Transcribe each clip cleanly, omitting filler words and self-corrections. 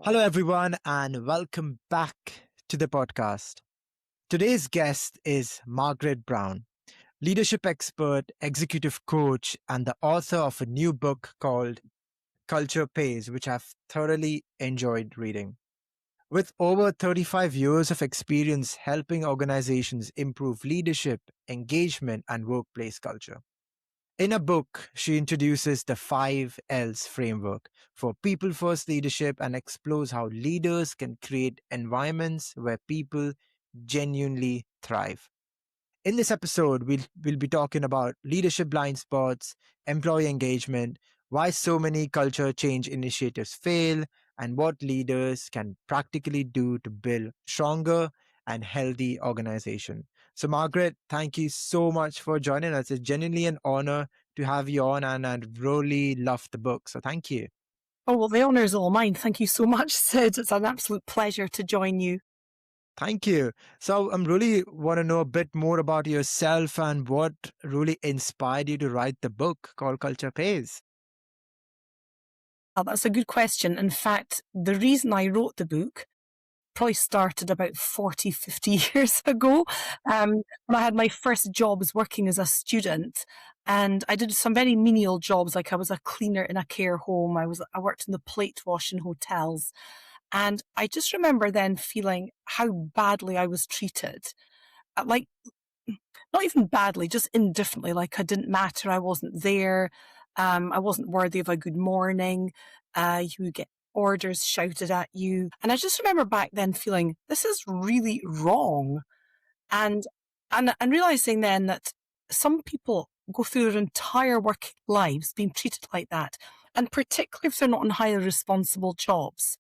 Hello, everyone, and welcome back to the podcast. Today's guest is Margaret Brown, leadership expert, executive coach, and the author of a new book called Culture Pays, which I've thoroughly enjoyed reading. With over 35 years of experience helping organizations improve leadership, engagement, and workplace culture. In a book, she introduces the 5 L's framework for people first leadership and explores how leaders can create environments where people genuinely thrive. In this episode, we'll be talking about leadership blind spots, employee engagement, why so many culture change initiatives fail, and what leaders can practically do to build stronger and healthy organization. So, Margaret, thank you so much for joining us. It's genuinely an honor to have you on, and I really loved the book. So, thank you. Oh, well, the honour is all mine. Thank you so much, Sid. It's an absolute pleasure to join you. Thank you. So I'm really want to know a bit more about yourself and what really inspired you to write the book called Culture Pays. Oh, that's a good question. In fact, the reason I wrote the book probably started about 40, 50 years ago. When I had my first jobs working as a student, and I did some very menial jobs, like I was a cleaner in a care home. I worked in the plate wash in hotels. And I just remember then feeling how badly I was treated. Like, not even badly, just indifferently, like I didn't matter, I wasn't there, I wasn't worthy of a good morning, you would get orders shouted at you. And I just remember back then feeling, this is really wrong. And and realizing then that some people go through their entire working lives being treated like that, and particularly if they're not in highly responsible jobs.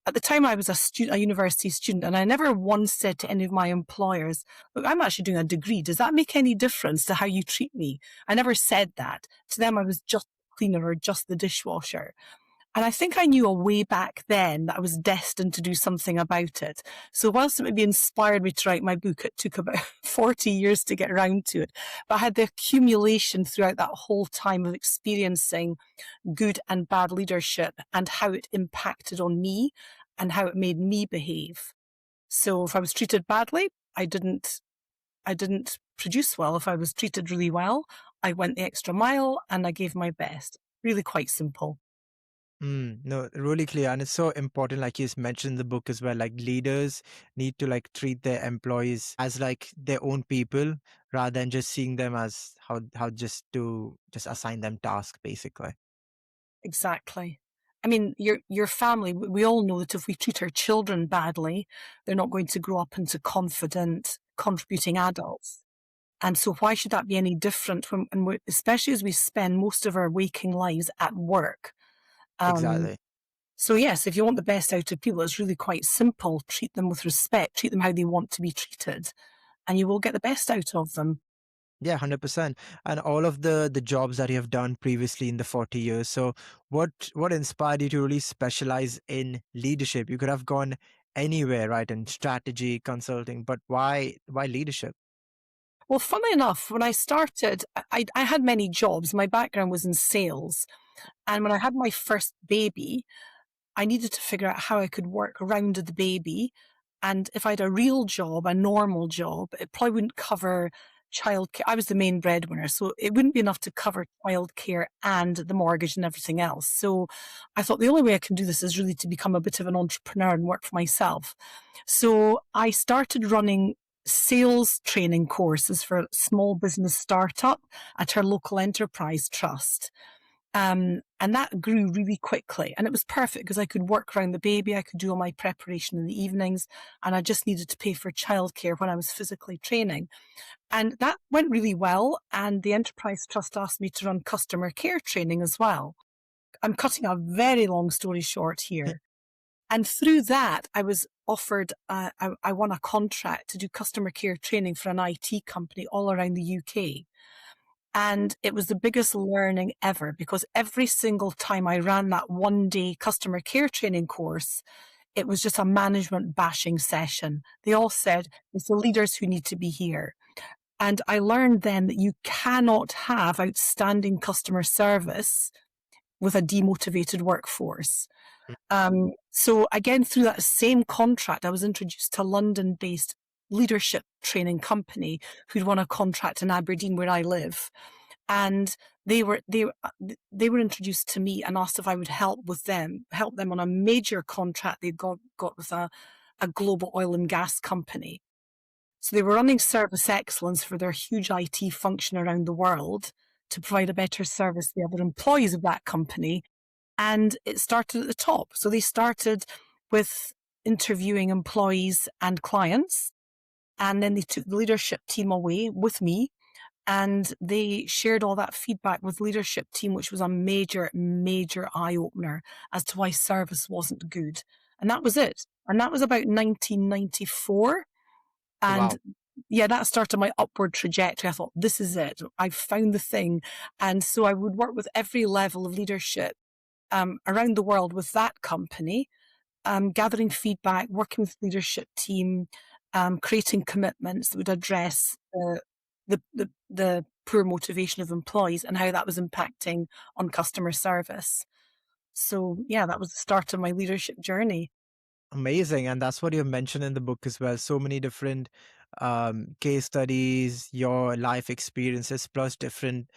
At the time, I was a university student, and I never once said to any of my employers, look, I'm actually doing a degree. Does that make any difference to how you treat me? I never said that. To them, I was just the cleaner or just the dishwasher. And I think I knew a way back then that I was destined to do something about it. So whilst it maybe inspired me to write my book, it took about 40 years to get around to it. But I had the accumulation throughout that whole time of experiencing good and bad leadership and how it impacted on me and how it made me behave. So if I was treated badly, I didn't produce well. If I was treated really well, I went the extra mile and I gave my best. Really quite simple. No, really clear. And it's so important, like you mentioned in the book as well, like leaders need to like treat their employees as like their own people rather than just seeing them as how just to just assign them tasks basically. Exactly. I mean, your family, we all know that if we treat our children badly, they're not going to grow up into confident, contributing adults. And so why should that be any different especially as we spend most of our waking lives at work? Um, Exactly. so yes, if you want the best out of people, it's really quite simple. Treat them with respect, treat them how they want to be treated, and you will get the best out of them. Yeah, 100%. And all of the jobs that you have done previously in the 40 years. So what inspired you to really specialize in leadership? You could have gone anywhere, right? In strategy, consulting, but why leadership? Well, funnily enough, when I started, I had many jobs. My background was in sales. And when I had my first baby, I needed to figure out how I could work around the baby. And if I had a real job, a normal job, it probably wouldn't cover childcare. I was the main breadwinner, so it wouldn't be enough to cover childcare and the mortgage and everything else. So I thought the only way I can do this is really to become a bit of an entrepreneur and work for myself. So I started running sales training courses for a small business startup at our local enterprise trust. And that grew really quickly. And it was perfect because I could work around the baby. I could do all my preparation in the evenings. And I just needed to pay for childcare when I was physically training. And that went really well. And the Enterprise Trust asked me to run customer care training as well. I'm cutting a very long story short here. And through that, I was offered, I won a contract to do customer care training for an IT company all around the UK. And it was the biggest learning ever because every single time I ran that 1 day customer care training course, it was just a management bashing session. They all said, it's the leaders who need to be here. And I learned then that you cannot have outstanding customer service with a demotivated workforce. So again, through that same contract, I was introduced to a London-based leadership training company who'd won a contract in Aberdeen where I live. And they were introduced to me and asked if I would help them on a major contract they'd got with a global oil and gas company. So they were running service excellence for their huge IT function around the world to provide a better service to the other employees of that company. And it started at the top. So they started with interviewing employees and clients. And then they took the leadership team away with me, and they shared all that feedback with the leadership team, which was a major, major eye-opener as to why service wasn't good. And that was it. And that was about 1994. And Wow. yeah, that started my upward trajectory. I thought, this is it. I've found the thing. And so I would work with every level of leadership around the world with that company, gathering feedback, working with the leadership team, creating commitments that would address the poor motivation of employees and how that was impacting on customer service. So yeah, that was the start of my leadership journey. Amazing. And that's what you mentioned in the book as well. So many different case studies, your life experiences, plus different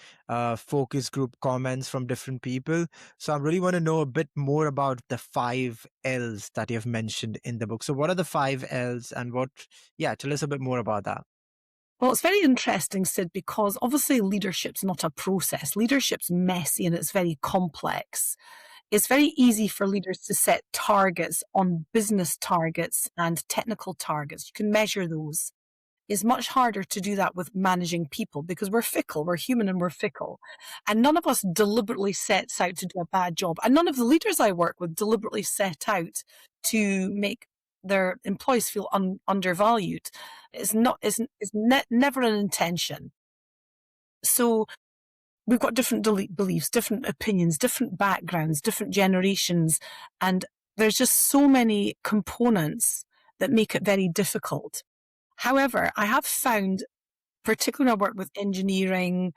focus group comments from different people. So I really want to know a bit more about the 5 L's that you've mentioned in the book. So what are the 5 L's, and tell us a bit more about that. Well, it's very interesting, Sid, because obviously leadership's not a process. Leadership's messy and it's very complex. It's very easy for leaders to set targets on business targets and technical targets. You can measure those. It's much harder to do that with managing people because we're fickle, we're human and we're fickle. And none of us deliberately sets out to do a bad job. And none of the leaders I work with deliberately set out to make their employees feel undervalued. Never an intention. So we've got different beliefs, different opinions, different backgrounds, different generations. And there's just so many components that make it very difficult. However, I have found, particularly when I work with engineering,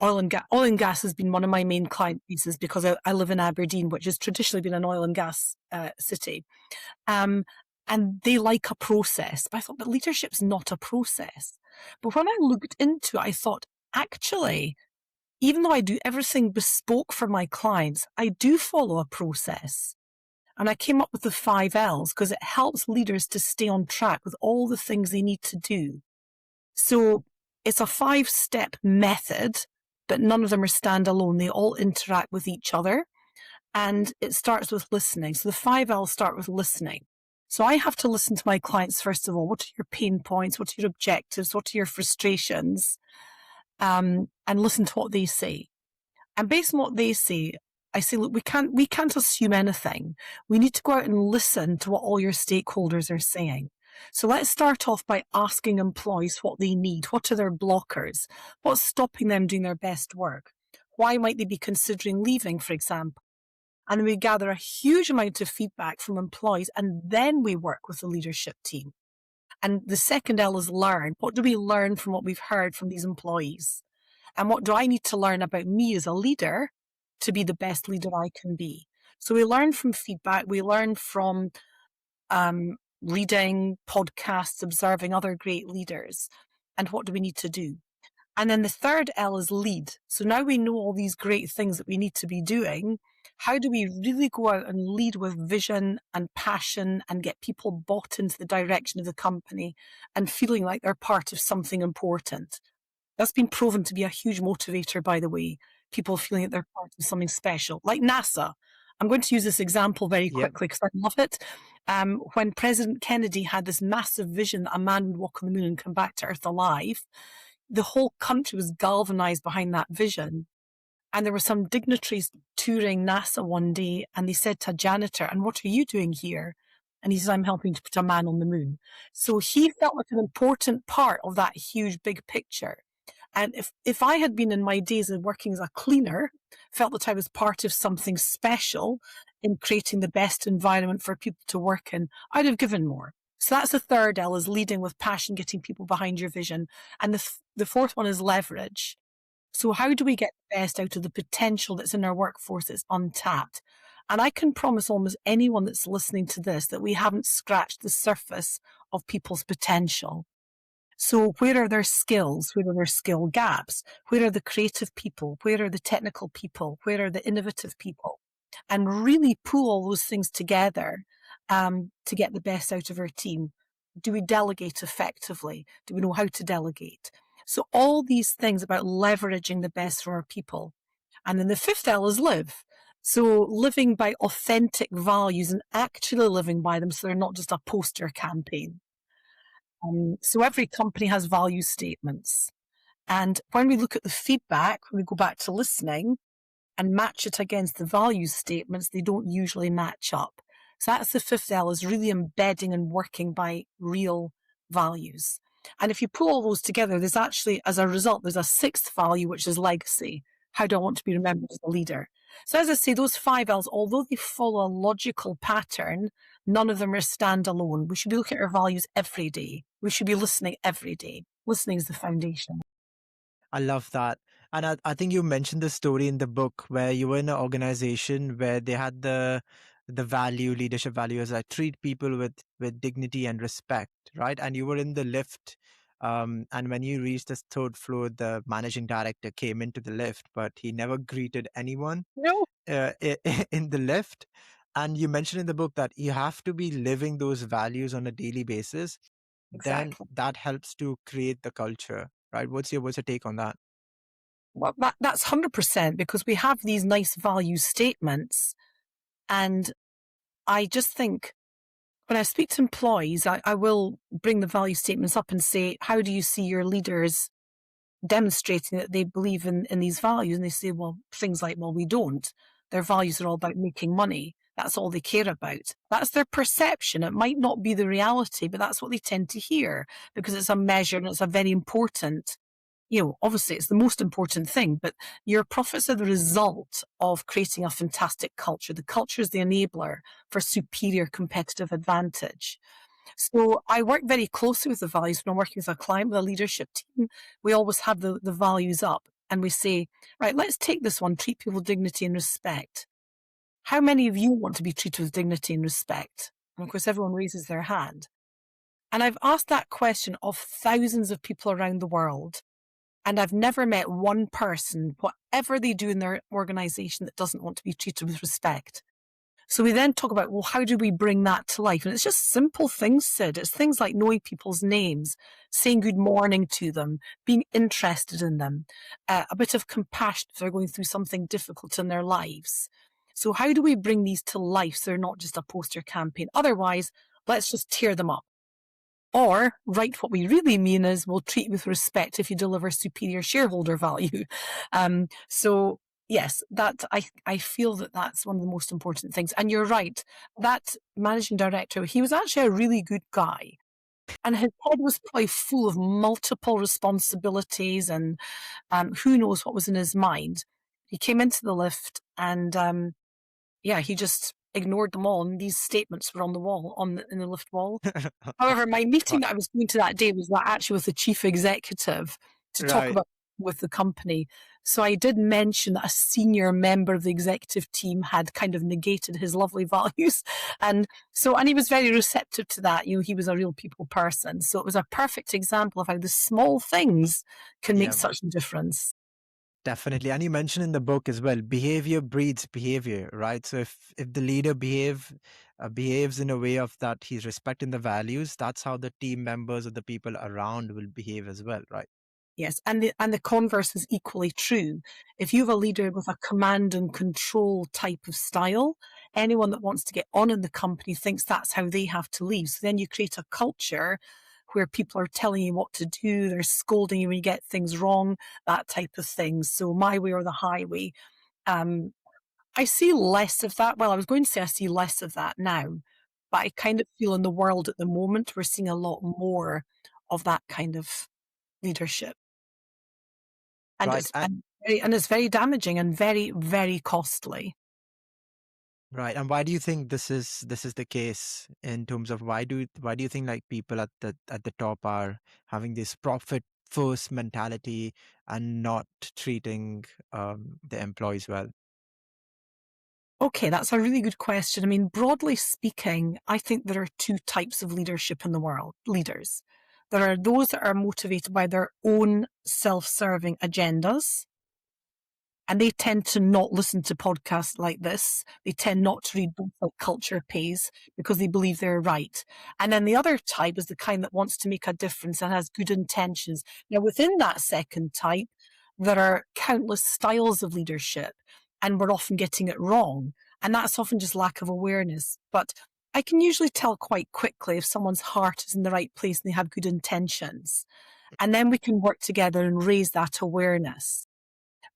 oil and gas has been one of my main client bases because I live in Aberdeen, which has traditionally been an oil and gas city. And they like a process. But I thought, but leadership's not a process. But when I looked into it, I thought, actually, even though I do everything bespoke for my clients, I do follow a process. And I came up with the 5 L's because it helps leaders to stay on track with all the things they need to do. So it's a 5-step method, but none of them are standalone. They all interact with each other. And it starts with listening. So the 5 L's start with listening. So I have to listen to my clients, first of all. What are your pain points? What are your objectives? What are your frustrations? And listen to what they say. And based on what they say, I say, look, we can't assume anything. We need to go out and listen to what all your stakeholders are saying. So let's start off by asking employees what they need. What are their blockers? What's stopping them doing their best work? Why might they be considering leaving, for example? And we gather a huge amount of feedback from employees, and then we work with the leadership team. And the second L is learn. What do we learn from what we've heard from these employees? And what do I need to learn about me as a leader to be the best leader I can be? So we learn from feedback. We learn from reading, podcasts, observing other great leaders. And what do we need to do? And then the third L is lead. So now we know all these great things that we need to be doing. How do we really go out and lead with vision and passion and get people bought into the direction of the company and feeling like they're part of something important? That's been proven to be a huge motivator, by the way. People feeling that they're part of something special, like NASA. I'm going to use this example very Yep. quickly because I love it. When President Kennedy had this massive vision that a man would walk on the moon and come back to Earth alive, the whole country was galvanized behind that vision. And there were some dignitaries touring NASA one day, and they said to a janitor, "And what are you doing here?" And he says, "I'm helping to put a man on the moon." So he felt like an important part of that huge big picture. And if I had been in my days of working as a cleaner, felt that I was part of something special in creating the best environment for people to work in, I'd have given more. So that's the third L, is leading with passion, getting people behind your vision. And the fourth one is leverage. So how do we get the best out of the potential that's in our workforce that's untapped? And I can promise almost anyone that's listening to this that we haven't scratched the surface of people's potential. So where are their skills? Where are their skill gaps? Where are the creative people? Where are the technical people? Where are the innovative people? And really pull all those things together to get the best out of our team. Do we delegate effectively? Do we know how to delegate? So all these things about leveraging the best from our people. And then the fifth L is live. So living by authentic values and actually living by them so they're not just a poster campaign. So every company has value statements. And when we look at the feedback, when we go back to listening and match it against the value statements, they don't usually match up. So that's the fifth L, is really embedding and working by real values. And if you pull all those together, there's actually, as a result, there's a sixth value, which is legacy. How do I want to be remembered as a leader? So as I say, those five L's, although they follow a logical pattern, none of them are standalone. We should be looking at our values every day. We should be listening every day. Listening is the foundation. I love that. And I think you mentioned the story in the book where you were in an organization where they had the value, leadership value is like treat people with dignity and respect, right? And you were in the lift. And when you reached the third floor, the managing director came into the lift, but he never greeted anyone No, in the lift. And you mentioned in the book that you have to be living those values on a daily basis. Then exactly. that helps to create the culture, right? What's your take on that? Well, that's 100% because we have these nice value statements. And I just think when I speak to employees, I will bring the value statements up and say, how do you see your leaders demonstrating that they believe in these values? And they say, well, things like, well, we don't. Their values are all about making money. That's all they care about. That's their perception. It might not be the reality, but that's what they tend to hear because it's a measure and it's a very important, obviously it's the most important thing, but your profits are the result of creating a fantastic culture. The culture is the enabler for superior competitive advantage. So I work very closely with the values when I'm working with a client, with a leadership team. We always have the values up and we say, right, let's take this one, treat people with dignity and respect. How many of you want to be treated with dignity and respect? And of course, everyone raises their hand. And I've asked that question of thousands of people around the world. And I've never met one person, whatever they do in their organization, that doesn't want to be treated with respect. So we then talk about, well, how do we bring that to life? And it's just simple things, Sid. It's things like knowing people's names, saying good morning to them, being interested in them, a bit of compassion if they're going through something difficult in their lives. So how do we bring these to life so they're not just a poster campaign? Otherwise, let's just tear them up. Or, right, what we really mean is we'll treat you with respect if you deliver superior shareholder value. So yes, that I feel that that's one of the most important things. And you're right, that managing director, he was actually a really good guy. And his head was probably full of multiple responsibilities and who knows what was in his mind. He came into the lift and he just ignored them all. And these statements were on the wall, in the lift wall. However, my meeting Right. that I was going to that day was actually with the chief executive to talk Right. about with the company. So I did mention that a senior member of the executive team had kind of negated his lovely values. And he was very receptive to that. He was a real people person. So it was a perfect example of how the small things can make Yeah, such a difference. definitely. And you mentioned in the book as well, behavior breeds behavior, right? So if the leader behaves in a way of that he's respecting the values, that's how the team members or the people around will behave as well, right? Yes, and the converse is equally true. If you have a leader with a command and control type of style, anyone that wants to get on in the company thinks that's how they have to leave. So then you create a culture where people are telling you what to do, they're scolding you when you get things wrong, that type of thing. So my way or the highway. Um, I see less of that. Well, I was going to say I see less of that now, but I kind of feel in the world at the moment we're seeing a lot more of that kind of leadership. And Right. it's and it's very damaging and very, very costly. Right. And why do you think this is the case in terms of why do you think like people at the top are having this profit first mentality and not treating the employees well? Okay, that's a really good question. I mean, broadly speaking, I think there are two types of leadership in the world leaders. There are those that are motivated by their own self serving agendas, and they tend to not listen to podcasts like this. They tend not to read books like Culture Pays because they believe they're right. And then the other type is the kind that wants to make a difference and has good intentions. Now, within that second type, there are countless styles of leadership, and we're often getting it wrong. And that's often just lack of awareness. But I can usually tell quite quickly if someone's heart is in the right place and they have good intentions. And then we can work together and raise that awareness.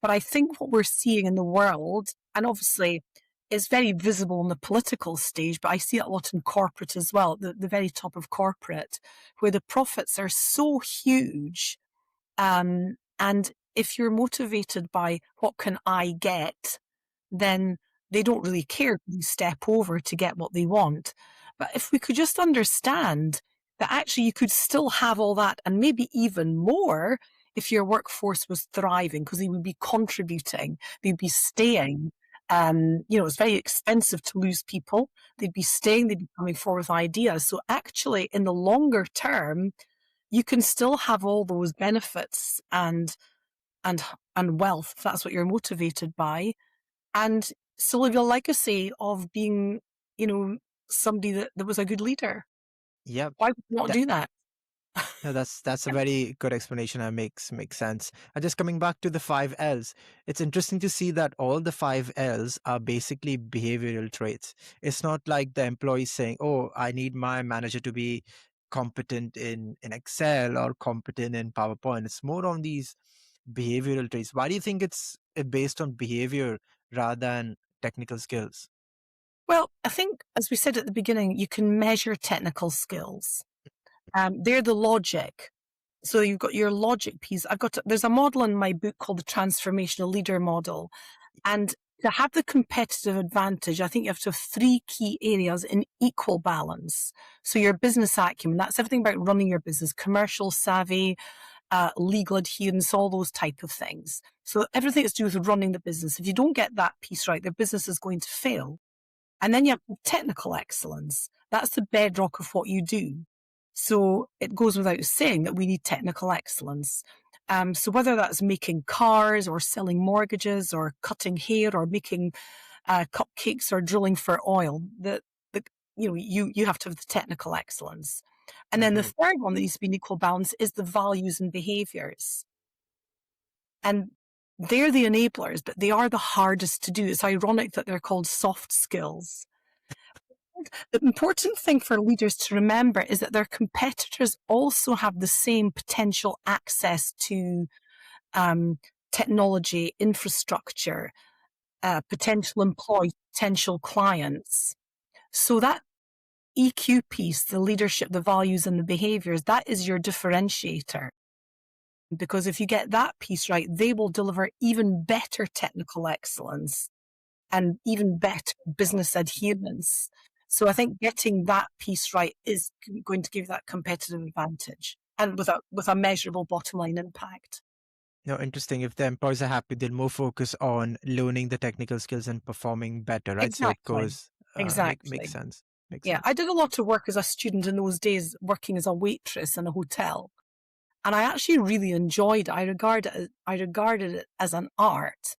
But I think what we're seeing in the world, and obviously is very visible on the political stage, but I see it a lot in corporate as well, the very top of corporate, where the profits are so huge. And if you're motivated by what can I get, then they don't really care if you step over to get what they want. But if we could just understand that actually you could still have all that and maybe even more if your workforce was thriving because they would be contributing, they'd be staying. It's very expensive to lose people. They'd be staying, they'd be coming forward with ideas. So actually, in the longer term, you can still have all those benefits and and wealth if that's what you're motivated by, and still leave a legacy of being, you know, somebody that was a good leader. Yep. Why would you not do that? No, that's a very good explanation and makes sense. And just coming back to the five L's, it's interesting to see that all the five L's are basically behavioral traits. It's not like the employee saying, "Oh, I need my manager to be competent in Excel or competent in PowerPoint." It's more on these behavioral traits. Why do you think it's based on behavior rather than technical skills? Well, I think, as we said at the beginning, you can measure technical skills. They're the logic. So you've got your logic piece. There's a model in my book called the Transformational Leader Model. And to have the competitive advantage, I think you have to have three key areas in equal balance. So your business acumen, that's everything about running your business, commercial savvy, legal adherence, all those type of things. So everything that's to do with running the business. If you don't get that piece right, the business is going to fail. And then you have technical excellence. That's the bedrock of what you do. So it goes without saying that we need technical excellence. So whether that's making cars or selling mortgages or cutting hair or making cupcakes or drilling for oil, you have to have the technical excellence. And then the Hmm. third one that needs to be in equal balance is the values and behaviors. And they're the enablers, but they are the hardest to do. It's ironic that they're called soft skills. The important thing for leaders to remember is that their competitors also have the same potential access to technology, infrastructure, potential employees, potential clients. So that EQ piece, the leadership, the values, and the behaviors, that is your differentiator. Because if you get that piece right, they will deliver even better technical excellence and even better business adherence. So I think getting that piece right is going to give that competitive advantage and with a measurable bottom line impact. No, interesting. If the employees are happy, they'll more focus on learning the technical skills and performing better, right? So it Exactly. goes makes Exactly. sense. Makes Yeah. sense. I did a lot of work as a student in those days, working as a waitress in a hotel. And I actually really enjoyed it. I regarded it as an art.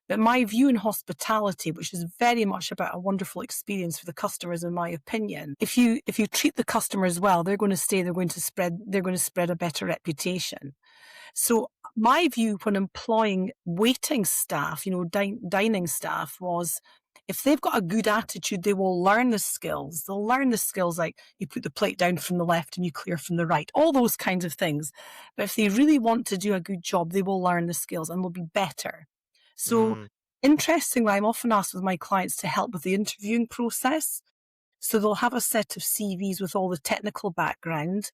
But my view in hospitality, which is very much about a wonderful experience for the customers, in my opinion, if you treat the customers well, they're going to stay, they're going to spread a better reputation. So my view when employing waiting staff, dining staff, was if they've got a good attitude, they will learn the skills. They'll learn the skills like you put the plate down from the left and you clear from the right, all those kinds of things. But if they really want to do a good job, they will learn the skills and will be better. So Mm. interestingly, I'm often asked with my clients to help with the interviewing process. So they'll have a set of CVs with all the technical background,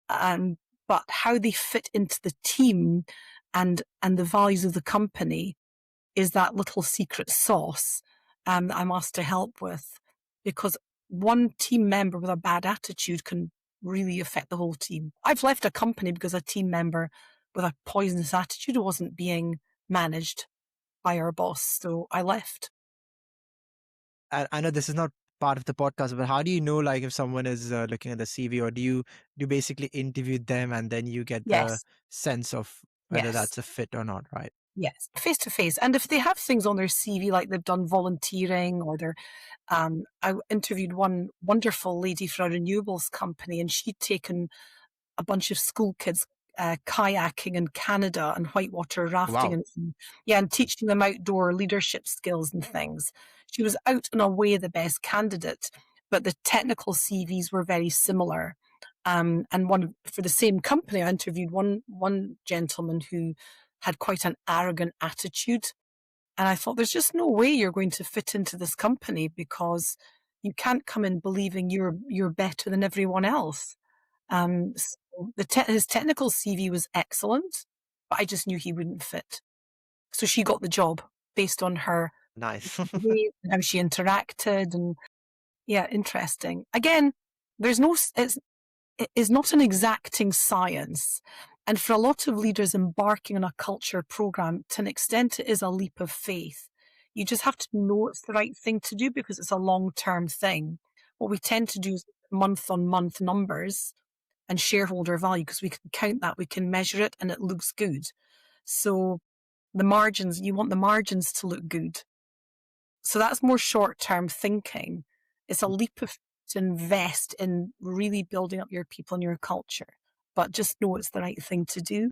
um, but how they fit into the team and the values of the company is that little secret sauce that I'm asked to help with, because one team member with a bad attitude can really affect the whole team. I've left a company because a team member with a poisonous attitude. It wasn't being managed by our boss. So I left. I know this is not part of the podcast, but how do you know, like, if someone is looking at the CV, or do you basically interview them and then you get the Yes. sense of whether Yes. that's a fit or not, right? Yes. Face to face. And if they have things on their CV, like they've done volunteering or they're, I interviewed one wonderful lady for a renewables company, and she'd taken a bunch of school kids kayaking in Canada and whitewater rafting, Wow, and teaching them outdoor leadership skills and things. She was out and away the best candidate, but the technical CVs were very similar. And one for the same company, I interviewed one gentleman who had quite an arrogant attitude, and I thought, there's just no way you're going to fit into this company because you can't come in believing you're better than everyone else. So his technical CV was excellent, but I just knew he wouldn't fit. So she got the job based on her nice. way and how she interacted, and yeah, interesting. Again, there's no it is not an exacting science. And for a lot of leaders embarking on a culture program, to an extent, it is a leap of faith. You just have to know it's the right thing to do because it's a long term thing. What we tend to do is month on month numbers and shareholder value because we can count that, we can measure it, and it looks good. So the margins, you want the margins to look good. So that's more short term thinking. It's a leap of to invest in really building up your people and your culture, but just know it's the right thing to do.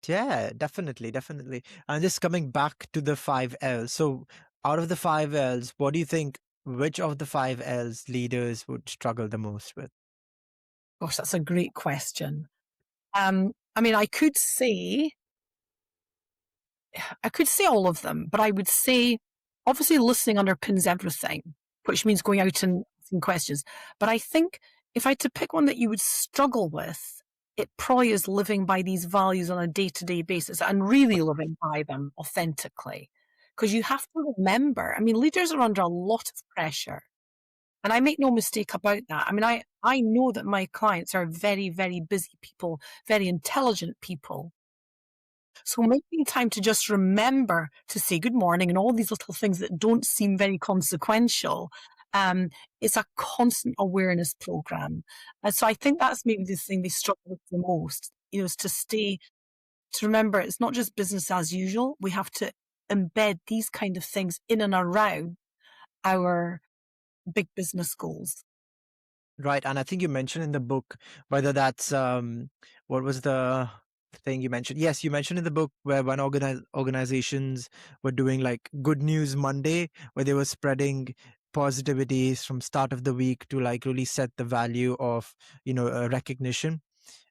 Yeah, definitely, definitely. And just coming back to the five L's. So, out of the five L's, what do you think? Which of the five L's leaders would struggle the most with? Gosh, that's a great question. I mean, I could say all of them, but I would say obviously listening underpins everything, which means going out and asking questions. But I think if I had to pick one that you would struggle with, it probably is living by these values on a day to day basis and really living by them authentically. Because you have to remember, I mean, leaders are under a lot of pressure. And I make no mistake about that. I mean, I know that my clients are very, very busy people, very intelligent people. So making time to just remember to say good morning and all these little things that don't seem very consequential, um, it's a constant awareness program. And so I think that's maybe the thing they struggle with the most, is to remember it's not just business as usual. We have to embed these kind of things in and around our big business goals. Right. And I think you mentioned in the book whether that's what was the thing you mentioned? Yes, you mentioned in the book where one organizations were doing like Good News Monday, where they were spreading positivities from start of the week to like really set the value of, recognition,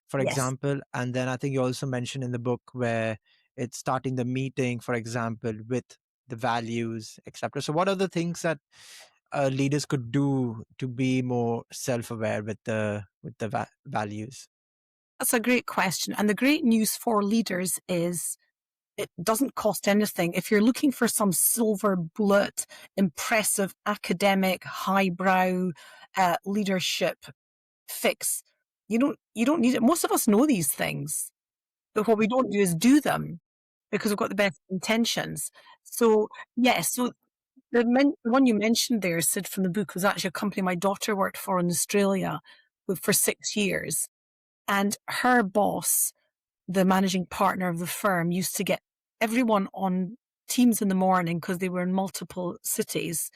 for Yes. example. And then I think you also mentioned in the book where it's starting the meeting, for example, with the values, etc. So what are the things that leaders could do to be more self-aware with the values? That's a great question. And the great news for leaders is it doesn't cost anything. If you're looking for some silver bullet, impressive academic, highbrow leadership fix, you don't need it. Most of us know these things, but what we don't do is do them because we've got the best intentions. So yes, so the one you mentioned there, Sid from the book, was actually a company my daughter worked for in Australia for 6 years, and her boss, the managing partner of the firm, used to get everyone on Teams in the morning because they were in multiple cities.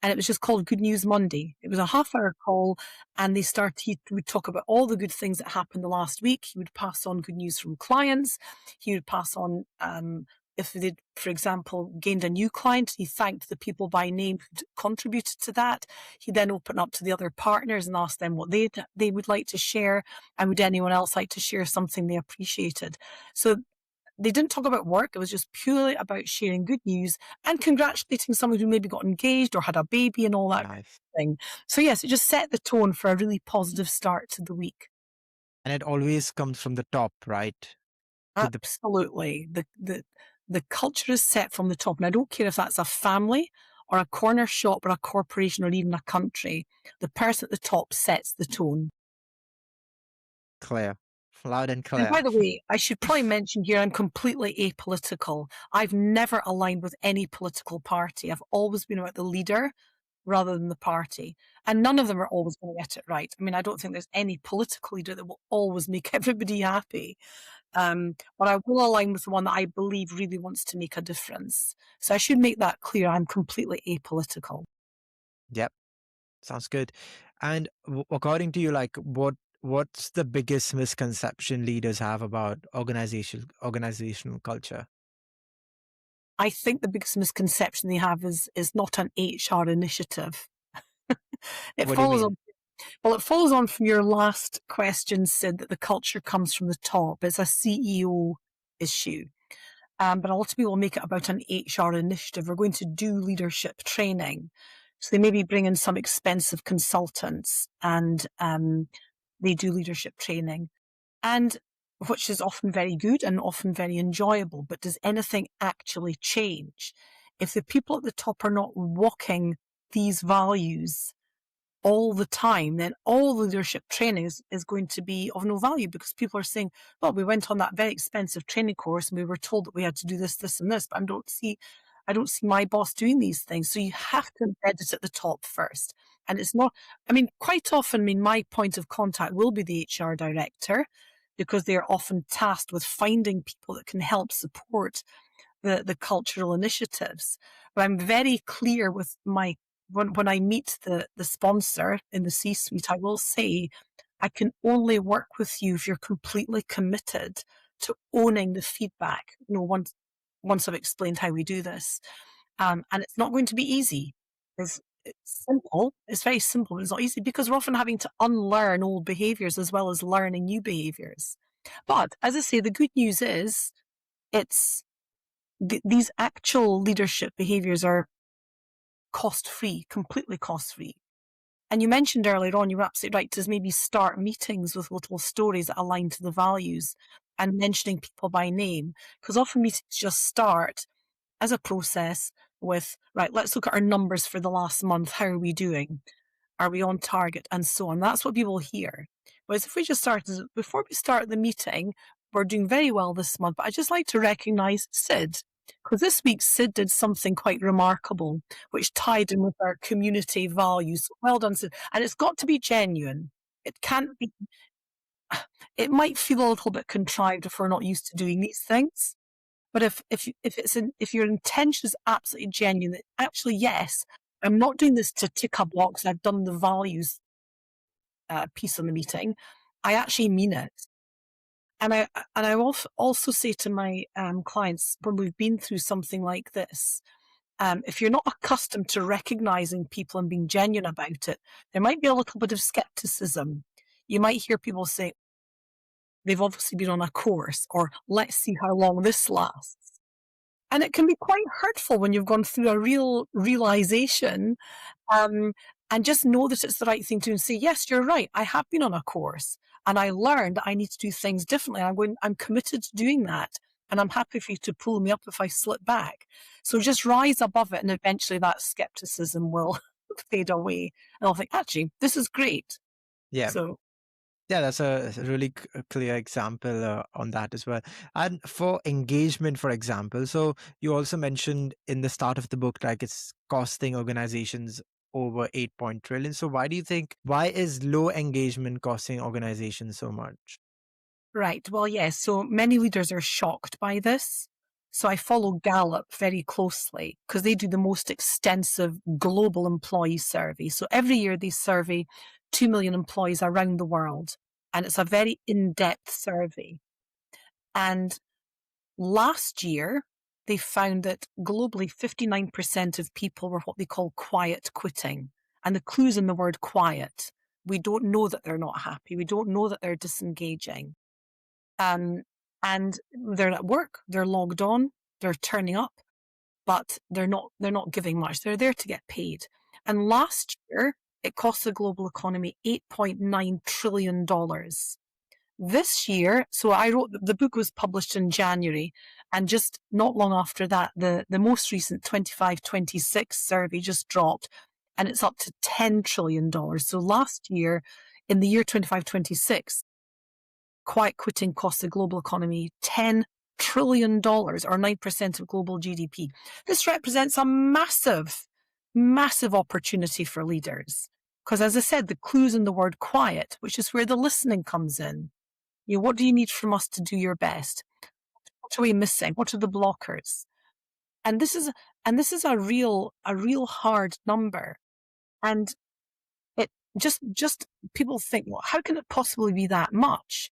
And it was just called Good News Monday. It was a half-hour call, and he would talk about all the good things that happened the last week. He would pass on good news from clients. He would pass on, if they did, for example, gained a new client, he thanked the people by name who contributed to that. He then opened up to the other partners and asked them what they would like to share, and would anyone else like to share something they appreciated. So they didn't talk about work. It was just purely about sharing good news and congratulating someone who maybe got engaged or had a baby and all that kind Nice. of thing. So yes, it just set the tone for a really positive start to the week. And it always comes from the top, right? To the Absolutely. The culture is set from the top. And I don't care if that's a family or a corner shop or a corporation or even a country. The person at the top sets the tone. clear. Loud and And clear. by the way, I should probably mention here I'm completely apolitical. I've never aligned with any political party. I've always been about the leader rather than the party. And none of them are always going to get it right. I mean, I don't think there's any political leader that will always make everybody happy. But I will align with the one that I believe really wants to make a difference. So I should make that clear. I'm completely apolitical. Yep, sounds good. And according to you, like what's the biggest misconception leaders have about organizational culture? I think the biggest misconception they have is not an HR initiative. It What do you follows mean? on Well, it follows on from your last question, Sid, that the culture comes from the top. It's a CEO issue. But a lot of people make it about an HR initiative. We're going to do leadership training. So they maybe bring in some expensive consultants and they do leadership training, and which is often very good and often very enjoyable. But does anything actually change? If the people at the top are not walking these values all the time, then all leadership training is going to be of no value, because people are saying, well, we went on that very expensive training course and we were told that we had to do this, this, and this, but I don't see my boss doing these things. So you have to embed it at the top first. And it's not, I mean, quite often, I mean, my point of contact will be the HR director, because they are often tasked with finding people that can help support the cultural initiatives. But I'm very clear with my when I meet the sponsor in the C-suite, I will say, I can only work with you if you're completely committed to owning the feedback. You know, once I've explained how we do this, and it's not going to be easy. It's simple. It's very simple, but it's not easy because we're often having to unlearn old behaviors as well as learning new behaviors. But as I say, the good news is it's these actual leadership behaviors are cost-free, completely cost-free. And you mentioned earlier on, you were absolutely right, to maybe start meetings with little stories that align to the values and mentioning people by name. Because often meetings just start as a process with, right, let's look at our numbers for the last month. How are we doing? Are we on target? And so on. That's what people hear. Whereas if we just start, before we start the meeting, we're doing very well this month, but I'd just like to recognise Sid, because this week Sid did something quite remarkable, which tied in with our community values. Well done, Sid. And it's got to be genuine. It can't be, it might feel a little bit contrived if we're not used to doing these things. But if your intention is absolutely genuine, that actually, yes, I'm not doing this to tick a box. I've done the values piece on the meeting. I actually mean it. And I also say to my clients when we've been through something like this, if you're not accustomed to recognizing people and being genuine about it, there might be a little bit of skepticism. You might hear people say, they've obviously been on a course, or let's see how long this lasts. And it can be quite hurtful when you've gone through a real realization, and just know that it's the right thing to do and say, yes, you're right. I have been on a course and I learned that I need to do things differently. I'm committed to doing that. And I'm happy for you to pull me up if I slip back. So just rise above it, and eventually that skepticism will fade away. And I'll think, actually, this is great. Yeah. So Yeah, that's a really clear example on that as well. And for engagement, for example, so you also mentioned in the start of the book, like it's costing organizations over 8 trillion. So why is low engagement costing organizations so much? right. Well, yes. So many leaders are shocked by this. So I follow Gallup very closely because they do the most extensive global employee survey. So every year they survey 2 million employees around the world. And it's a very in-depth survey. And last year, they found that globally 59% of people were what they call quiet quitting. And the clue's in the word quiet. We don't know that they're not happy. We don't know that they're disengaging. Um, and they're at work, they're logged on, they're turning up, but they're not giving much. They're there to get paid. And last year, it cost the global economy $8.9 trillion. This year, so I wrote, the book was published in January, and just not long after that, the most recent 25-26 survey just dropped, and it's up to $10 trillion. So last year, in the year 25-26, quiet quitting costs the global economy $10 trillion, or 9% of global GDP. This represents a massive, massive opportunity for leaders. Because as I said, the clue's in the word quiet, which is where the listening comes in. What do you need from us to do your best? What are we missing? What are the blockers? And this is a real hard number. And it just people think, well, how can it possibly be that much?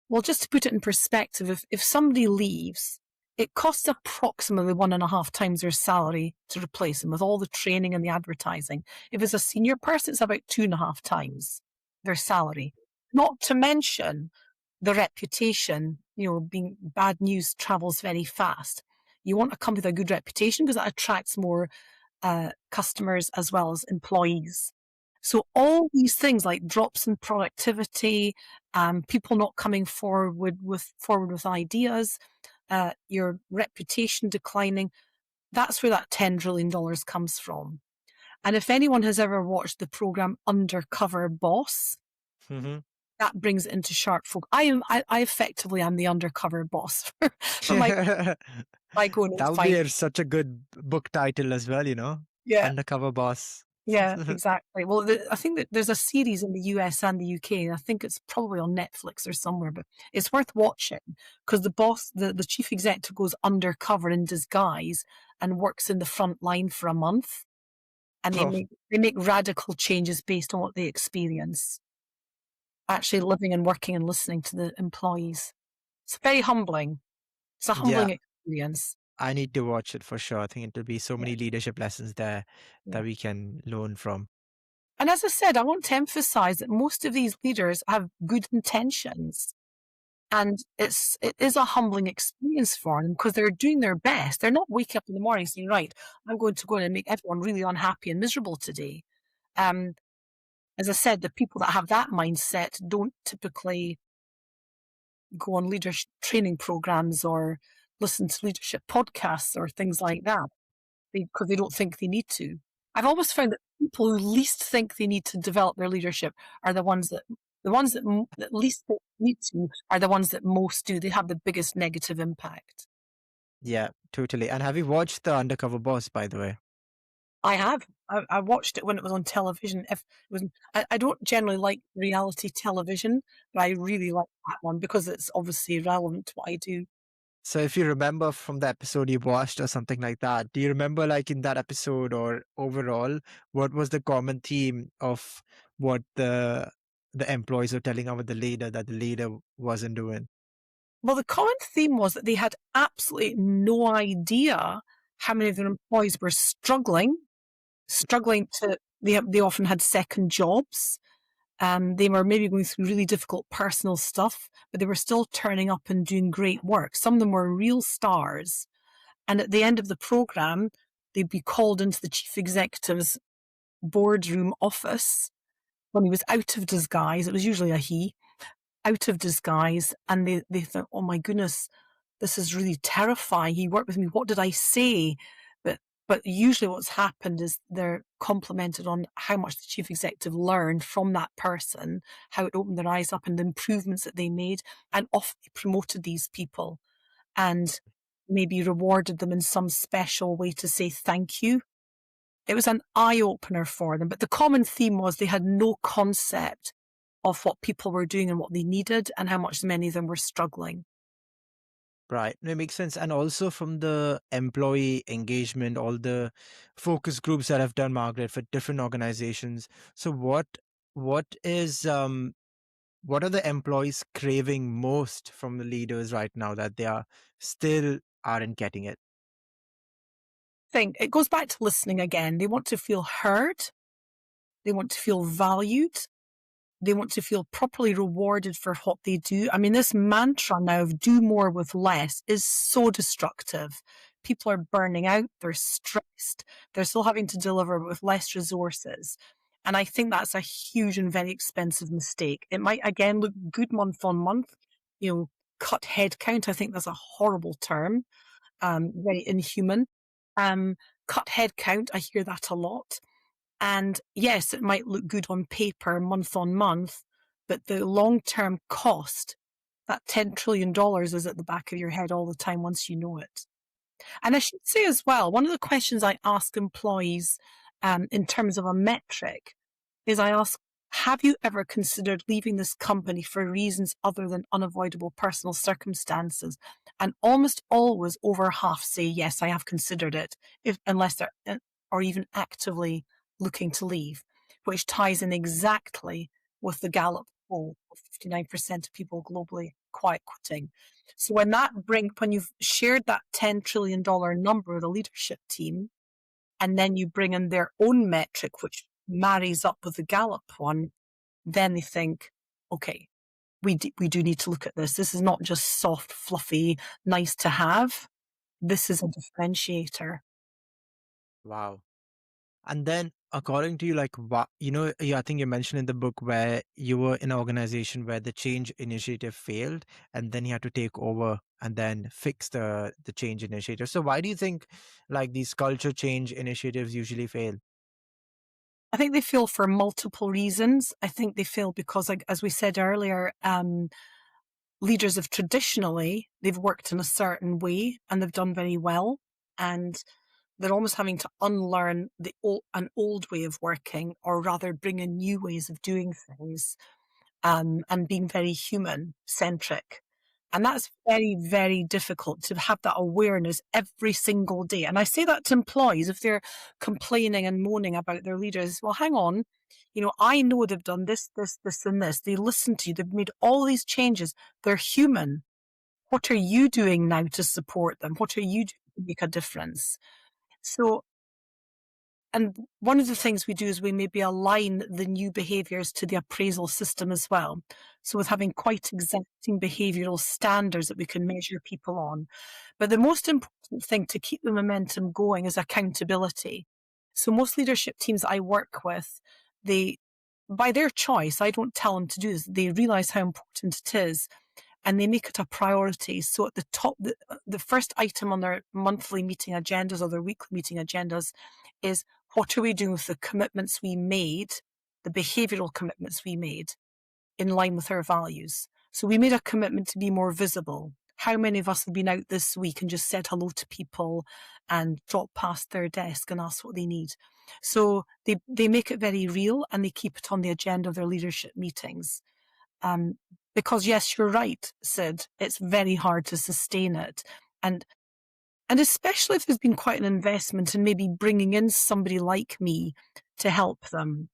Well, just to put it in perspective, if somebody leaves, it costs approximately 1.5 times their salary to replace them with all the training and the advertising. If it's a senior person, it's about 2.5 times their salary. Not to mention the reputation, being bad news travels very fast. You want a company with a good reputation because that attracts more customers as well as employees. So all these things like drops in productivity, people not coming forward with ideas, your reputation declining, that's where that $10 trillion comes from. And if anyone has ever watched the program Undercover Boss, that brings it into sharp focus. I effectively am the undercover boss for my going That and would fight. be such a good book title as well, Yeah. Undercover Boss. Yeah, exactly. Well, I think that there's a series in the US and the UK, and I think it's probably on Netflix or somewhere, but it's worth watching because the boss, the chief executive, goes undercover in disguise and works in the front line for a month, and Oh, they make radical changes based on what they experience, actually living and working and listening to the employees. It's very humbling. It's a yeah, humbling experience. I need to watch it for sure. I think it'll be so Yeah, many leadership lessons there yeah. that we can learn from. And as I said, I want to emphasize that most of these leaders have good intentions. And it is a humbling experience for them because they're doing their best. They're not waking up in the morning saying, right, I'm going to go in and make everyone really unhappy and miserable today. As I said, the people that have that mindset don't typically go on leadership training programs or listen to leadership podcasts or things like that because they don't think they need to. I've always found that people who least think they need to develop their leadership are the ones that that least need to are the ones that most do. They have the biggest negative impact. Yeah, totally. And have you watched The Undercover Boss, by the way? I have. I watched it when it was on television. If it was, I don't generally like reality television, but I really like that one because it's obviously relevant to what I do. So if you remember from the episode you watched or something like that, do you remember like in that episode or overall, what was the common theme of what the employees were telling about the leader that the leader wasn't doing? Well, the common theme was that they had absolutely no idea how many of their employees were struggling to. They often had second jobs. They were maybe going through really difficult personal stuff, but they were still turning up and doing great work. Some of them were real stars. And at the end of the program, they'd be called into the chief executive's boardroom office when he was out of disguise. It was usually a he, out of disguise. And they thought, oh my goodness, this is really terrifying. He worked with me. What did I say? But usually what's happened is they're complimented on how much the chief executive learned from that person, how it opened their eyes up and the improvements that they made, and often they promoted these people and maybe rewarded them in some special way to say thank you. It was an eye-opener for them. But the common theme was they had no concept of what people were doing and what they needed and how much many of them were struggling. Right. It makes sense. And also from the employee engagement, all the focus groups that I've done, Margaret, for different organizations. So what is what are the employees craving most from the leaders right now that they are still aren't getting it? Think it goes back to listening again. They want to feel heard. They want to feel valued. They want to feel properly rewarded for what they do. I mean, this mantra now of do more with less is so destructive. People are burning out. They're stressed. They're still having to deliver with less resources. And I think that's a huge and very expensive mistake. It might, again, look good month on month, cut head count. I think that's a horrible term, very inhuman. Cut head count. I hear that a lot. And yes, it might look good on paper month on month, but the long-term cost that $10 trillion is at the back of your head all the time once you know it. And I should say as well, one of the questions I ask employees in terms of a metric is I ask, have you ever considered leaving this company for reasons other than unavoidable personal circumstances? And almost always over half say, yes, I have considered it, unless they're or even actively looking to leave, which ties in exactly with the Gallup poll of 59% of people globally quiet quitting. So when you've shared that $10 trillion number with a leadership team, and then you bring in their own metric, which marries up with the Gallup one, then they think, okay, we do need to look at this. This is not just soft, fluffy, nice to have. This is a differentiator. Wow. And then, according to you, like, I think you mentioned in the book where you were in an organization where the change initiative failed, and then you had to take over and then fix the change initiative. So, why do you think like these culture change initiatives usually fail? I think they fail for multiple reasons. I think they fail because, like, as we said earlier, leaders have traditionally, they've worked in a certain way and they've done very well. And they're almost having to unlearn an old way of working, or rather bring in new ways of doing things, and being very human centric. And that's very, very difficult to have that awareness every single day. And I say that to employees if they're complaining and moaning about their leaders. Well, hang on. I know they've done this, this, this, and this. They listen to you. They've made all these changes. They're human. What are you doing now to support them? What are you doing to make a difference? So, and one of the things we do is we maybe align the new behaviours to the appraisal system as well. So with having quite exacting behavioural standards that we can measure people on. But the most important thing to keep the momentum going is accountability. So most leadership teams I work with, by their choice, I don't tell them to do this, they realise how important it is, and they make it a priority. So at the top, the first item on their monthly meeting agendas or their weekly meeting agendas is, what are we doing with the commitments we made, the behavioural commitments we made in line with our values? So we made a commitment to be more visible. How many of us have been out this week and just said hello to people and dropped past their desk and asked what they need? So they make it very real and they keep it on the agenda of their leadership meetings. Because yes, you're right, Sid, it's very hard to sustain it. And especially if there's been quite an investment in maybe bringing in somebody like me to help them.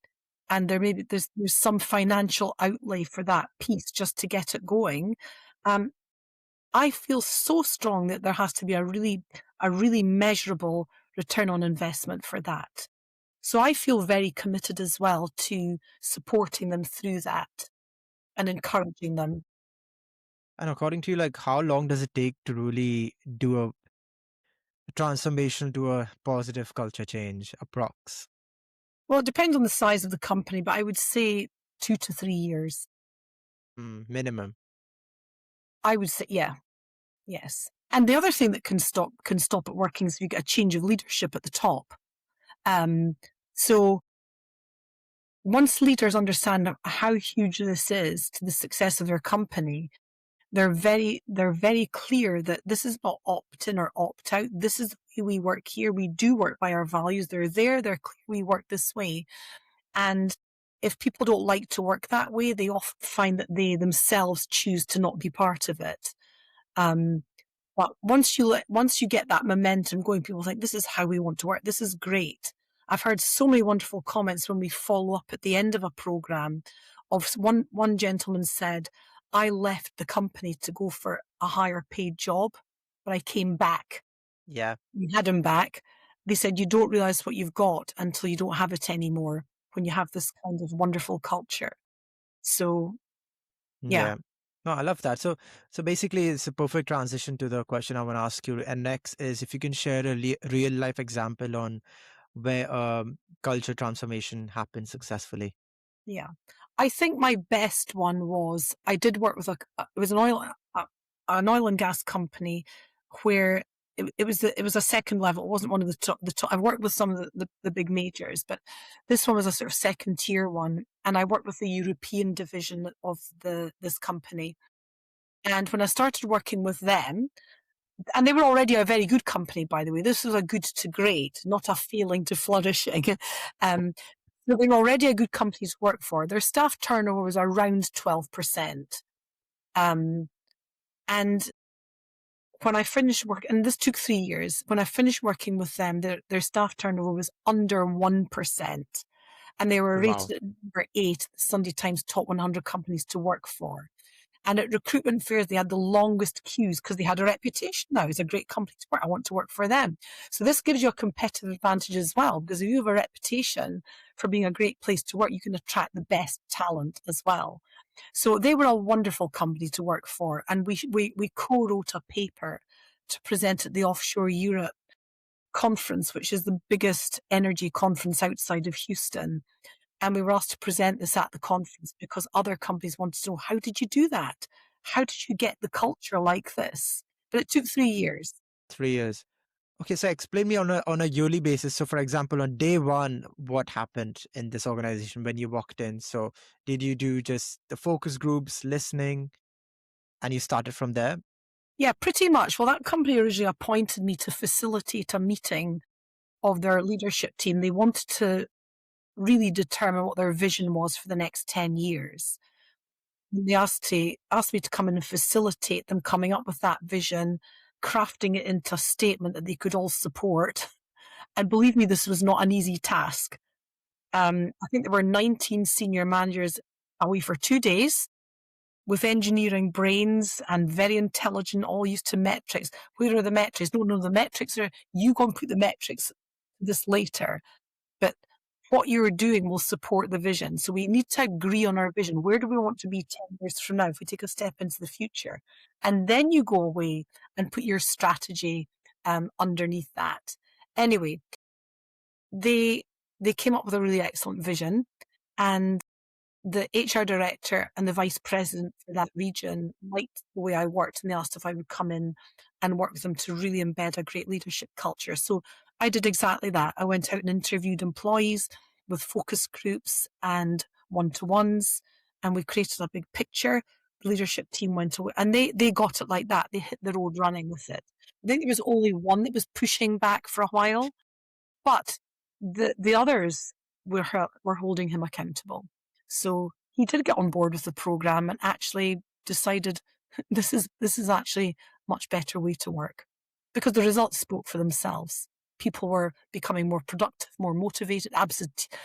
And there's some financial outlay for that piece just to get it going. I feel so strong that there has to be a really measurable return on investment for that. So I feel very committed as well to supporting them through that and encouraging them. And according to you, like, how long does it take to really do a transformation to a positive culture change, approx? Well, it depends on the size of the company, but I would say 2 to 3 years. Minimum. I would say, yeah, yes. And the other thing that can stop it working is if you get a change of leadership at the top. So once leaders understand how huge this is to the success of their company, they're very clear that this is not opt in or opt out. This is the way we work here. We do work by our values. They're clear. We work this way. And if people don't like to work that way, they often find that they themselves choose to not be part of it. But once you get that momentum going, people think, this is how we want to work. This is great. I've heard so many wonderful comments when we follow up at the end of a program. Of one gentleman said, I left the company to go for a higher paid job, but I came back. Yeah. We had him back. They said, you don't realize what you've got until you don't have it anymore, when you have this kind of wonderful culture. So, yeah. Yeah. No, I love that. So basically, it's a perfect transition to the question I want to ask you. And next is if you can share a real life example on where culture transformation happened successfully. Yeah. I think my best one was, I did work with it was an oil and gas company where it was a second level. It wasn't one of the top. I've worked with some of the big majors, but this one was a sort of second tier one. And I worked with the European division of this company. And when I started working with them, and they were already a very good company, by the way. This was a good to great, not a failing to flourishing. So they were already a good company to work for. Their staff turnover was around 12%. Um, and when I finished work, and this took 3 years, when I finished working with them, their staff turnover was under 1%. And they were Wow. rated at number 8, Sunday Times top 100 companies to work for. And at recruitment fairs, they had the longest queues because they had a reputation now. It's a great company to work. I want to work for them. So this gives you a competitive advantage as well, because if you have a reputation for being a great place to work, you can attract the best talent as well. So they were a wonderful company to work for. And we co-wrote a paper to present at the Offshore Europe conference, which is the biggest energy conference outside of Houston. And we were asked to present this at the conference because other companies wanted to know, how did you do that? How did you get the culture like this? But it took 3 years. 3 years. Okay, so explain me on a yearly basis. So, for example, on day one, what happened in this organization when you walked in? So, did you do just the focus groups, listening, and you started from there? Yeah, pretty much. Well, that company originally appointed me to facilitate a meeting of their leadership team. They wanted to really determine what their vision was for the next 10 years. They asked me to come in and facilitate them coming up with that vision, crafting it into a statement that they could all support. And believe me, this was not an easy task. I think there were 19 senior managers away for 2 days with engineering brains and very intelligent, all used to metrics. Where are the metrics? No, the metrics are, you go and put the metrics this later. But what you're doing will support the vision. So we need to agree on our vision. Where do we want to be 10 years from now if we take a step into the future? And then you go away and put your strategy underneath that. Anyway, they came up with a really excellent vision, and the HR director and the vice president for that region liked the way I worked, and they asked if I would come in and work with them to really embed a great leadership culture. So I did exactly that. I went out and interviewed employees with focus groups and one-to-ones, and we created a big picture. The leadership team went away, and they got it like that. They hit the road running with it. I think there was only one that was pushing back for a while, but the others were holding him accountable. So he did get on board with the program and actually decided this is actually a much better way to work, because the results spoke for themselves. People were becoming more productive, more motivated.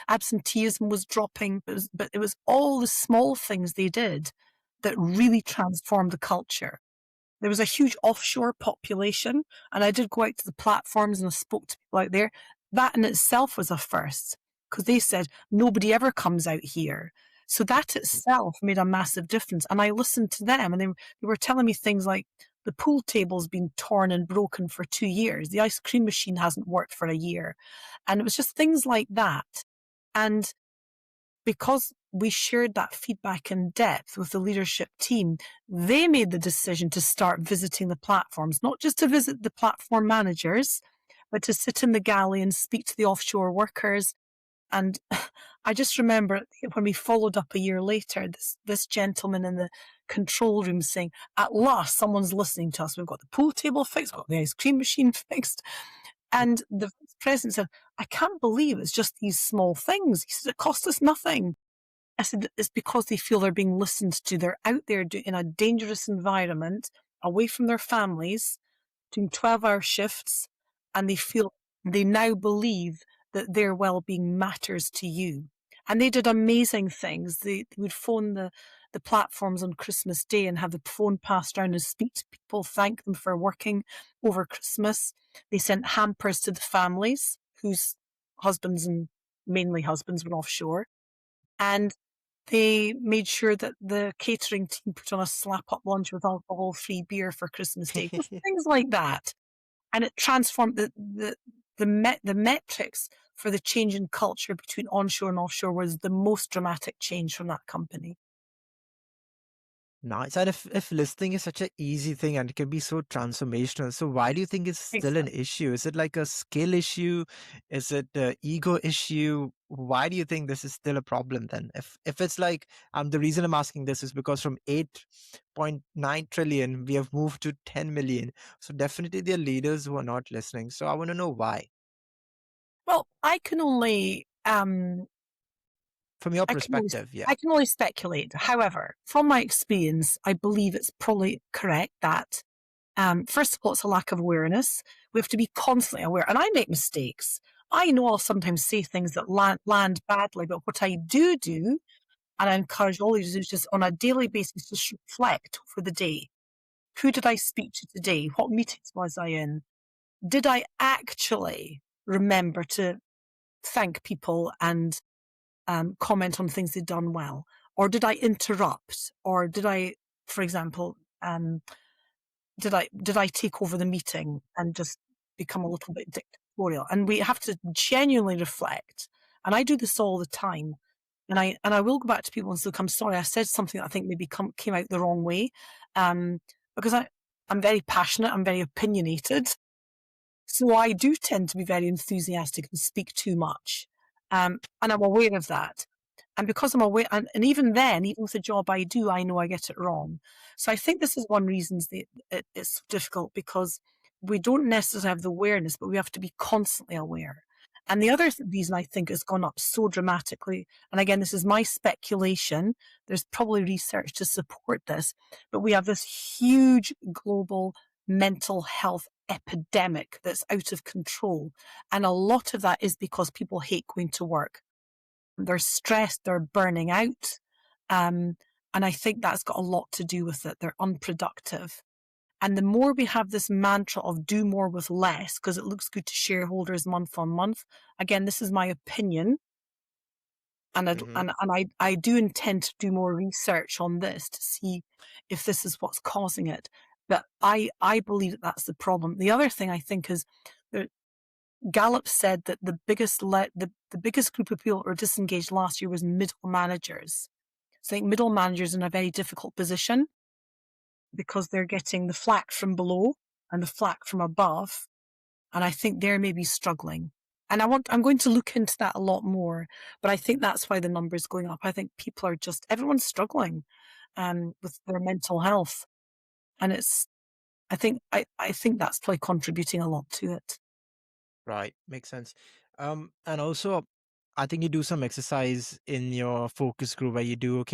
Absenteeism was dropping, but it was all the small things they did that really transformed the culture. There was a huge offshore population, and I did go out to the platforms and I spoke to people out there. That in itself was a first, because they said nobody ever comes out here. So that itself made a massive difference. And I listened to them, and they were telling me things like the pool table's been torn and broken for 2 years. The ice cream machine hasn't worked for a year. And it was just things like that. And because we shared that feedback in depth with the leadership team, they made the decision to start visiting the platforms, not just to visit the platform managers, but to sit in the galley and speak to the offshore workers. And I just remember when we followed up a year later, this gentleman in the control room saying, at last, someone's listening to us. We've got the pool table fixed, got the ice cream machine fixed. And the president said, I can't believe it's just these small things. He said, it cost us nothing. I said, it's because they feel they're being listened to. They're out there in a dangerous environment, away from their families, doing 12-hour shifts, and they now believe that their well-being matters to you. And they did amazing things. They would phone the platforms on Christmas Day and have the phone passed around and speak to people, thank them for working over Christmas. They sent hampers to the families whose husbands, and mainly husbands, were offshore. And they made sure that the catering team put on a slap-up lunch with alcohol-free beer for Christmas Day. Just things like that. And it transformed the metrics for the change in culture between onshore and offshore was the most dramatic change from that company. Nice. And if listening is such an easy thing and it can be so transformational, so why do you think it's still an Exactly. issue? Is it like a skill issue? Is it a ego issue? Why do you think this is still a problem then? If it's like the reason I'm asking this is because from 8.9 trillion we have moved to 10 million. So definitely there are leaders who are not listening. So I want to know why. Well, I can only From your I can only perspective, yeah. I can only speculate. However, from my experience, I believe it's probably correct that first of all, it's a lack of awareness. We have to be constantly aware. And I make mistakes. I know I'll sometimes say things that land badly, but what I do, and I encourage all of you to do, is just on a daily basis, just reflect for the day. Who did I speak to today? What meetings was I in? Did I actually remember to thank people and comment on things they'd done well? Or did I interrupt? Or did I, for example, did I take over the meeting and just become a little bit dictatorial? And we have to genuinely reflect. And I do this all the time. And I will go back to people and say, I'm sorry, I said something that I think maybe came out the wrong way. Because I'm very passionate, I'm very opinionated. So I do tend to be very enthusiastic and speak too much. And I'm aware of that. And because I'm aware, and even then, even with the job I do, I know I get it wrong. So I think this is one reason it's so difficult, because we don't necessarily have the awareness, but we have to be constantly aware. And the other reason I think it's gone up so dramatically, and again, this is my speculation, there's probably research to support this, but we have this huge global mental health epidemic that's out of control. And a lot of that is because people hate going to work. They're stressed, they're burning out. And I think that's got a lot to do with it. They're unproductive. And the more we have this mantra of do more with less, because it looks good to shareholders month on month. Again, this is my opinion. And Hmm. I do intend to do more research on this to see if this is what's causing it. But I believe that that's the problem. The other thing I think is that Gallup said that the biggest group of people that were disengaged last year was middle managers. So I think middle managers are in a very difficult position because they're getting the flack from below and the flack from above. And I think they're maybe struggling. And I'm going to look into that a lot more, but I think that's why the number is going up. I think people are everyone's struggling with their mental health. And I think that's probably contributing a lot to it. Right, makes sense. And also, I think you do some exercise in your focus group where you do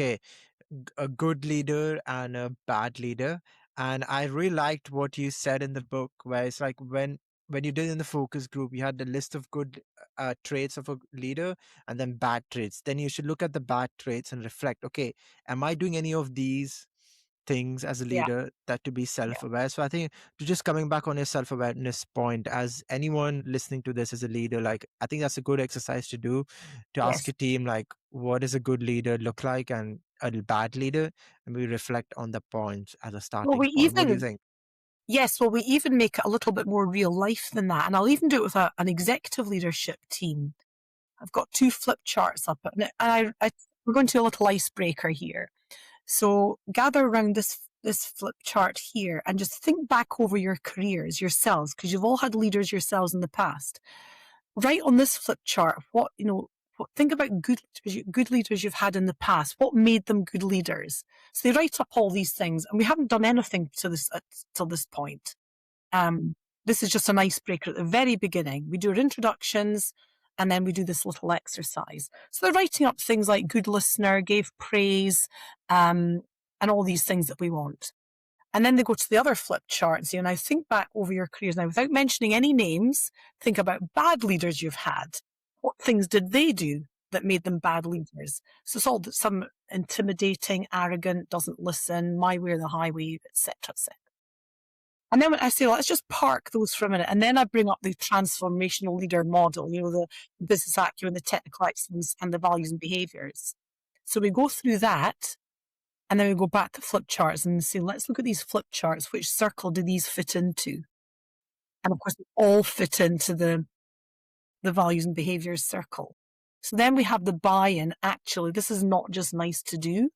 a good leader and a bad leader. And I really liked what you said in the book, where it's like when you did in the focus group, you had the list of good traits of a leader and then bad traits. Then you should look at the bad traits and reflect. Okay, am I doing any of these things as a Yeah. leader that to be Yeah. self-aware? So I think to just coming back on your self-awareness point, as anyone listening to this as a leader, like I think that's a good exercise to do, to ask Yes. your team like what does a good leader look like and a bad leader, and we reflect on the points as a Well, starting we point. What do you even think? Yes, well, we even make it a little bit more real life than that. And I'll even do it with an executive leadership team. I've got two flip charts up, and we're going to do a little icebreaker here. So gather around this flip chart here and just think back over your careers yourselves, because you've all had leaders yourselves in the past. Write on this flip chart think about good leaders you've had in the past. What made them good leaders? So they write up all these things, and we haven't done anything to this till this point. Um, this is just an icebreaker at the very beginning. We do our introductions, and then we do this little exercise. So they're writing up things like good listener, gave praise, and all these things that we want. And then they go to the other flip chart and say, now think back over your careers. Now, without mentioning any names, think about bad leaders you've had. What things did they do that made them bad leaders? So it's all some intimidating, arrogant, doesn't listen, my way or the highway, etc., etc. And then when I say, let's just park those for a minute, and then I bring up the transformational leader model, the business acumen, the technical excellence, and the values and behaviors. So we go through that, and then we go back to flip charts and say, let's look at these flip charts. Which circle do these fit into? And of course, they all fit into the values and behaviors circle. So then we have the buy-in. Actually, this is not just nice to do.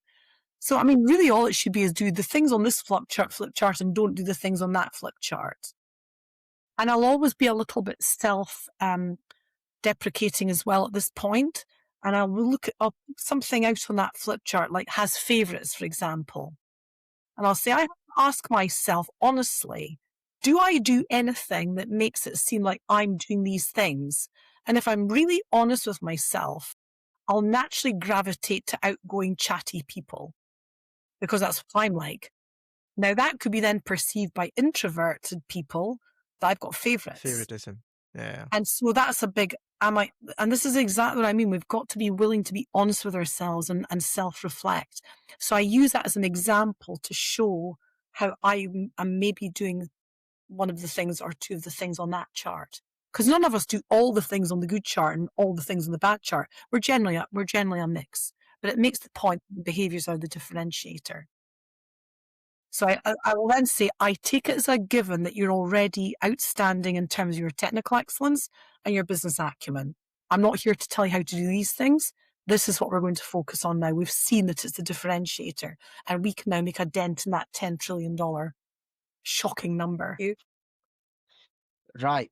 So, I mean, really all it should be is do the things on this flip chart and don't do the things on that flip chart. And I'll always be a little bit deprecating as well at this point. And I'll look at something out on that flip chart, like has favorites, for example. And I'll say, I ask myself honestly, do I do anything that makes it seem like I'm doing these things? And if I'm really honest with myself, I'll naturally gravitate to outgoing, chatty people because that's what I'm like. Now, that could be then perceived by introverted people that I've got favorites. Favoritism. Yeah. And so that's a big, and this is exactly what I mean. We've got to be willing to be honest with ourselves and self-reflect. So I use that as an example to show how I am maybe doing one of the things or two of the things on that chart. Because none of us do all the things on the good chart and all the things on the bad chart. We're generally a mix. But it makes the point that behaviours are the differentiator. So I will then say, I take it as a given that you're already outstanding in terms of your technical excellence and your business acumen. I'm not here to tell you how to do these things. This is what we're going to focus on now. We've seen that it's the differentiator, and we can now make a dent in that $10 trillion shocking number. Right.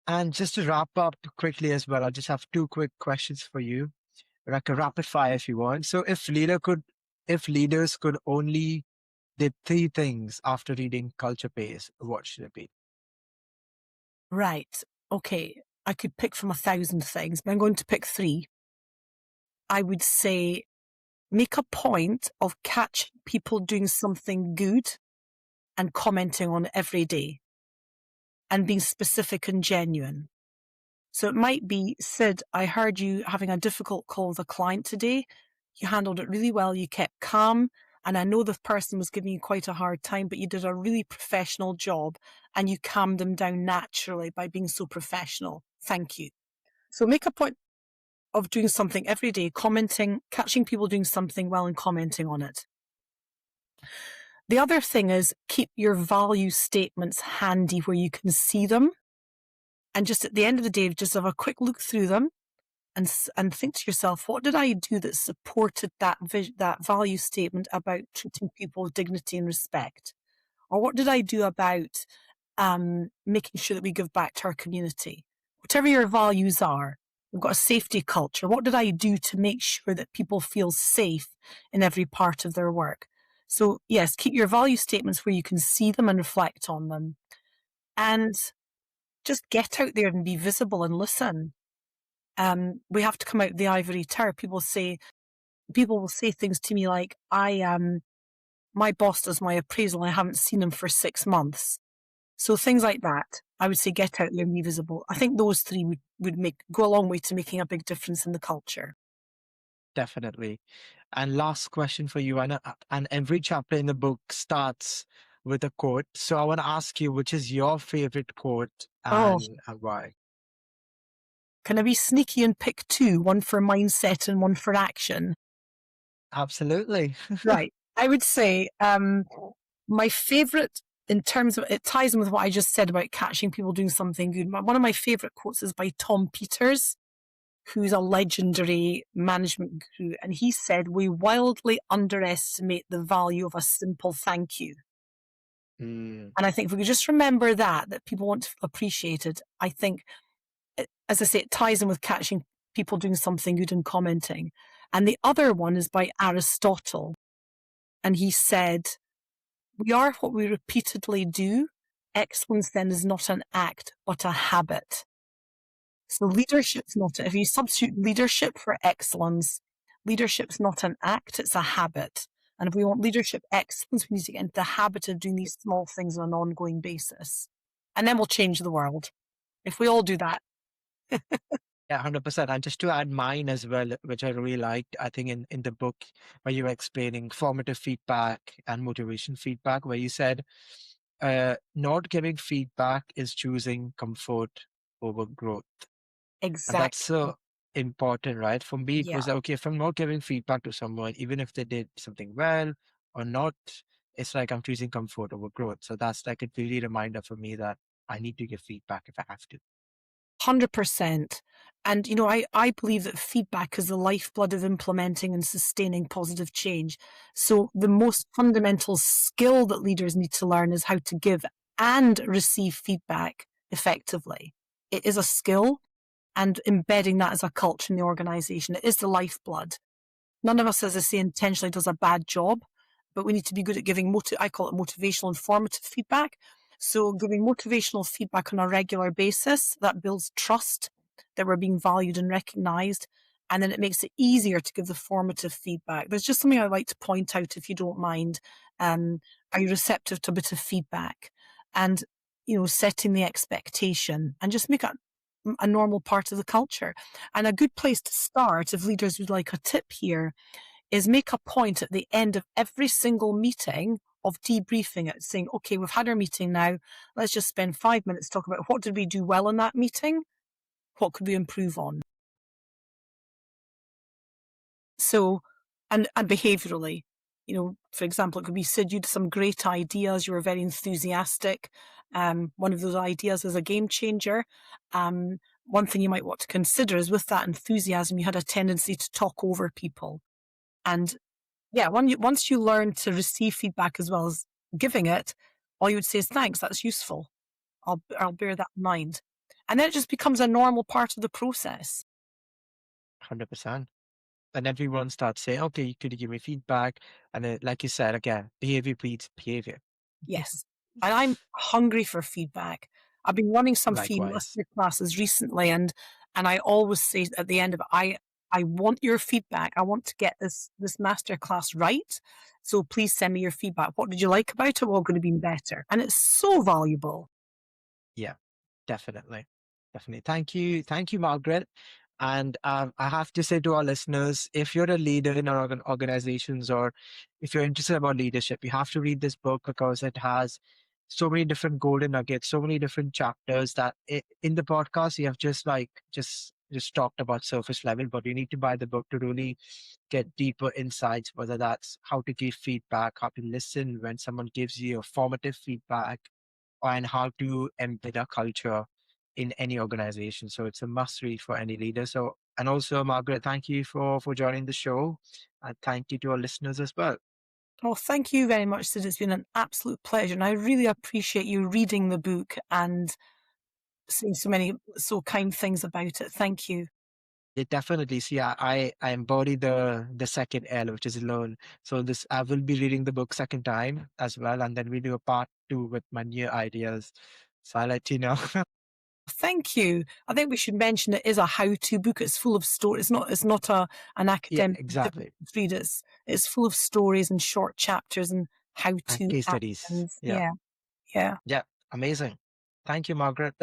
And just to wrap up quickly as well, I just have two quick questions for you, like a rapid fire if you want. So if leaders could only did three things after reading Culture Pays, what should it be? Right. Okay. I could pick from 1,000 things, but I'm going to pick three. I would say make a point of catching people doing something good and commenting on it every day and being specific and genuine. So it might be, Sid, I heard you having a difficult call with a client today. You handled it really well. You kept calm. And I know the person was giving you quite a hard time, but you did a really professional job and you calmed them down naturally by being so professional. Thank you. So make a point of doing something every day, commenting, catching people doing something well and commenting on it. The other thing is keep your value statements handy where you can see them. And just at the end of the day, just have a quick look through them and think to yourself, what did I do that supported that value statement about treating people with dignity and respect? Or what did I do about making sure that we give back to our community? Whatever your values are, we've got a safety culture. What did I do to make sure that people feel safe in every part of their work? So yes, keep your value statements where you can see them and reflect on them. And just get out there and be visible and listen. We have to come out of the ivory tower. People will say things to me like, my boss does my appraisal and I haven't seen him for 6 months. So things like that, I would say get out there and be visible. I think those three would go a long way to making a big difference in the culture. Definitely. And last question for you. And every chapter in the book starts with a quote. So I want to ask you, which is your favorite quote and why? Can I be sneaky and pick two, one for mindset and one for action? Absolutely. Right. I would say my favorite, in terms of, it ties in with what I just said about catching people doing something good. One of my favorite quotes is by Tom Peters, who's a legendary management guru. And he said, we wildly underestimate the value of a simple thank you. And I think if we could just remember that people want to feel appreciated, I think, as I say, it ties in with catching people doing something good and commenting. And the other one is by Aristotle. And he said, we are what we repeatedly do. Excellence then is not an act, but a habit. So leadership's not, if you substitute leadership for excellence, leadership's not an act, it's a habit. And if we want leadership excellence, we need to get into the habit of doing these small things on an ongoing basis. And then we'll change the world. If we all do that. Yeah, 100%. And just to add mine as well, which I really liked, I think in the book where you were explaining formative feedback and motivation feedback, where you said, not giving feedback is choosing comfort over growth. Exactly. And that's so important, right? For me, it was Yeah. okay, if I'm not giving feedback to someone, even if they did something well or not, it's like I'm choosing comfort over growth. So that's like a really reminder for me that I need to give feedback if I have to. 100%. And, I believe that feedback is the lifeblood of implementing and sustaining positive change. So the most fundamental skill that leaders need to learn is how to give and receive feedback effectively. It is a skill, and embedding that as a culture in the organization. It is the lifeblood. None of us, as I say, intentionally does a bad job, but we need to be good at giving, I call it motivational and formative feedback. So giving motivational feedback on a regular basis, that builds trust that we're being valued and recognized. And then it makes it easier to give the formative feedback. There's just something I'd like to point out, if you don't mind. Are you receptive to a bit of feedback? And, setting the expectation, and just make it a normal part of the culture. And a good place to start, if leaders would like a tip here, is make a point at the end of every single meeting of debriefing it, saying, okay, we've had our meeting now. Let's just spend 5 minutes talking about what did we do well in that meeting? What could we improve on? So, and behaviorally, for example, it could be, Sid, you had some great ideas. You were very enthusiastic. One of those ideas is a game changer. One thing you might want to consider is, with that enthusiasm, you had a tendency to talk over people. And yeah, once you learn to receive feedback as well as giving it, all you would say is, thanks, that's useful. I'll bear that in mind. And then it just becomes a normal part of the process. 100%. And everyone starts saying, okay, could you give me feedback? And then, like you said, again, behavior breeds behavior. Yes. And I'm hungry for feedback. I've been running some free Likewise. master classes recently, and I always say at the end of it, I want your feedback. I want to get this master class right. So please send me your feedback. What did you like about it? What could have been better? And it's so valuable. Yeah, definitely. Definitely. Thank you. Thank you, Margaret. And I have to say to our listeners, if you're a leader in our organizations, or if you're interested about leadership, you have to read this book, because it has so many different golden nuggets, so many different chapters that in the podcast, you have just talked about surface level, but you need to buy the book to really get deeper insights, whether that's how to give feedback, how to listen when someone gives you a formative feedback, and how to embed a culture in any organization. So it's a must read for any leader. So, and also, Margaret, thank you for joining the show, and thank you to our listeners as well. Oh, thank you very much, Sid. It's been an absolute pleasure. And I really appreciate you reading the book and saying so many so kind things about it. Thank you. Yeah, definitely. See, I embody the second L, which is learn. So this, I will be reading the book second time as well, and then we do a part two with my new ideas. So I'll let you know. Thank you. I think we should mention it is a how-to book. It's full of stories. It's not an Yeah, academic exactly. read. It's full of stories and short chapters and And how-to case studies. actions. Yeah. Yeah. Yeah. Yeah. Amazing. Thank you, Margaret.